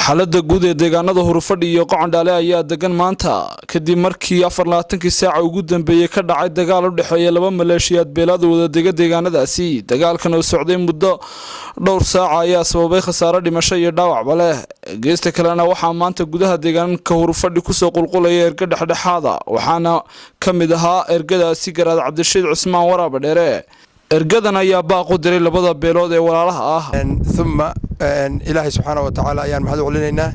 xaaladda guud ee deegaanada Horufadhi iyo Qocondhale ayaa degan maanta kadib markii 24 saac ugu dambeeyay ka dhacay dagaal u dhaxeeya laba maleeshiyaad beelad wada deegaanadaasi dagaalkan oo socday muddo dhowr saac ayaa sababay khasaare dhimasho iyo dhaawac leh geesta kalena waxaa maanta gudaha deegaanka Horufadhi ku soo qulqulaya erga dhexdhexaada waxaana kamid ahaa ergadaasi garaad Cabdishiid Cusmaan Waraab dheere ergadan ayaa baaq u diray labada beelood ee walaalaha ah thumma ilaahay subhanahu wa ta'ala ayaan mahad u celinaynaa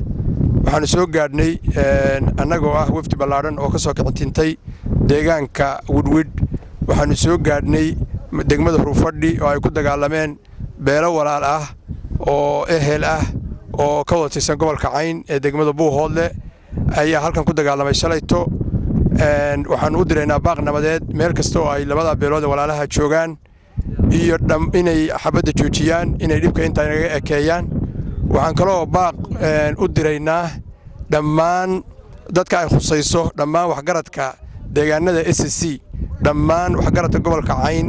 waxaan soo gaadhnay annagoo ah wafdi ballaaran oo ka soo kicintay deegaanka Woodwood waxaan soo gaadhnay degmada Horufadhi oo ay ku dagaalameen beelo walaal ah oo ehel ah oo ka wada tirsan gobolka Cayn ee degmada Buuhoodle ayaa halkan ku dagaalamay shalayto waxaan u direynaa baaq nabadeed meel kasta oo ay labada beelood walaalaha joogaan iyo inay xabada joojiyaan inay dhibka inta inaga ekeeyaan waxaan kaloo baaq u direynaa dhammaan dadka ay khusayso dhammaan waxgaradka deegaanada SSC dhammaan waxgaradka gobolka Cayn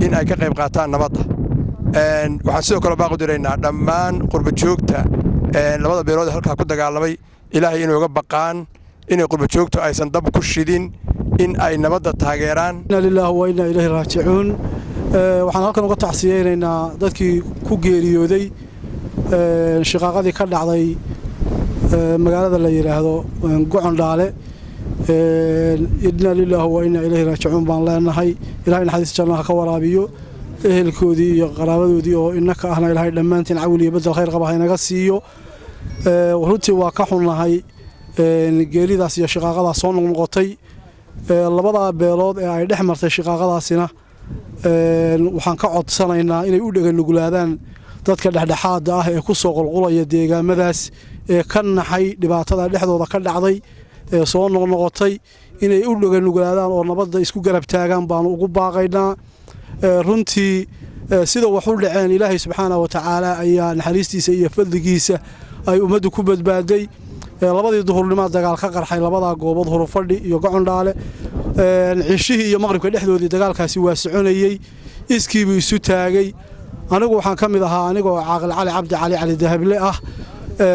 in ay ka qayb qaataan nabadda waxaan sidoo kale baaq u direynaa dhammaan qurba joogta labada beelood halka ku dagaalamay ilaahay inuu uga baqaan inay qurba joogto aysan dab ku shidin in ay nabadda taageeraan inna lillahi wa inna ilayhi raaji'uun waxaan halkan uga tacsiyeenaynaa dadkii ku geeriyooday shaqaqadii ka dhacday magaalada la yiraahdo Qocondhale inna lillahi wa inna ilayhi raaji'uun baan leenahay ilaahay naxariis jannaha ka waraabiyo ehelkoodii iyo qaraabadoodii oo innaka ahna ilaahay dhamaantiin cawil iyo badal khayr qaba inaga siiyo runtii waa ka xunnahay geeridaas iyo shaqaqadaas soo noqotay labada beelood ee ay dhex martay shaqaqadaasina waxaan ka codsanaynaa inay u dhagan nuglaadaan dadka dhexdhexaada ah ee ku soo qulqulaya deegaamadaas ee ka naxay dhibaatada dhexdooda ka dhacday ee soo noqotay inay u dhagan nuglaadaan oo nabadda isku garab taagaan baan ugu baaqaynaa runtii sida wax u dhaceen ilaahay subxaanahu wa ta'ala ayaa naxariistiisa iyo fadligiisa ay ummaddu ku badbaaday labadii duhurnimo dagaal ka qarxay labada goobood Horufadhi iyo Qocondhale cishihii iyo maqribka dhexdoodii dagaalkaasi waa soconayay iskiibu isu taagay anigu waxaan kamid ahaa anigoo caaqil cali dahable ah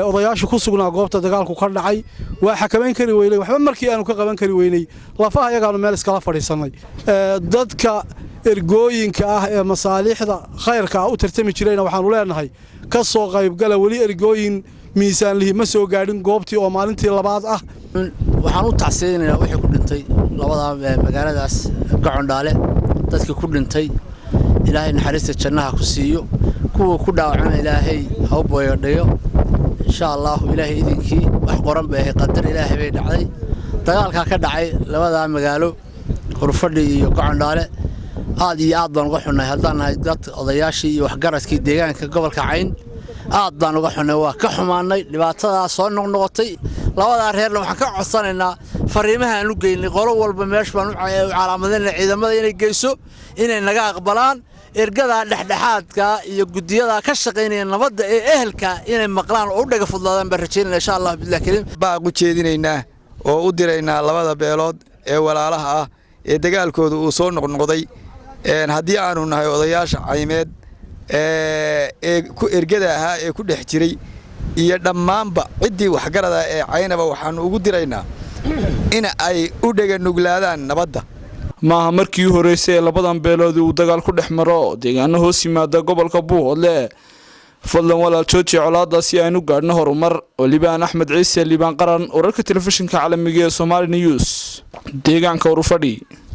odayaasha ku sugnaa goobta dagaalku ka dhacay waa xakameyn kari weynay waxba markii aanu ka qaban kari weynay lafaha ayaga meel iskala fadhiisanay dadka ergooyinka ah ee masaalixda khayrka u tartami jirayna waxaan u leenahay ka soo qayb gala wali ergooyin miisaan lihi ma soo gaadhin goobtii oo maalintii labaad ah waxaan u tacsiyeenaynaa wixii ku dhintay labada magaaladaas Qocondhale dadkii ku dhintay ilaahay naxariista jannaha ku siiyo kuwa ku dhaawacana ilaahay ha u booyadhayo insha Allah ilaahay idinkii wax qoran bay qadar ilaahay bay dhacday dagaalka ka dhacay labada magaalo Horufadhi iyo Qocondhale aad iyo aad baan uga xunnay haddaan nahay dad odayaashii iyo waxgaradkii deegaanka gobolka Cayn aad baan uga xunnay waa ka xumaanay dhibaatada soo noqotay labada reerna waxaan ka codsanaynaa fariimaha aanu geynay qolo walba meesh baan u calaamadeynaa ciidamada inay geyso inay naga aqbalaan ergada dhexdhexaadka iyo gudiyada ka shaqeynaya nabadda ee ehelka inay maqlaan oo u dhaga fudlaadaan baan rajaynaynaa insha Allah billaah kariim baaq u jeedinaynaa oo u direynaa labada beelood ee walaalaha ah ee dagaalkooda uu soo noqnoqday haddii aanu nahay odayaasha Caymeed ee ku ergada ahaa ee ku dhex jiray iyo dhammaanba ciddii waxgarada ee Caynaba waxaan ugu diraynaa in ay u dhagan nuglaadaan nabadda maaha markii horeysay ee labadan beelood uu dagaal ku dhex maro deegaano hoos yimaada gobolka Buuhoodle fadlan walaal jooji colaadaas si aynu gaadhno horumar oo Liibaan Axmed Ciise Liibaan Qaran wararka telefishinka caalamiga ee Somali News deegaanka Horufadhi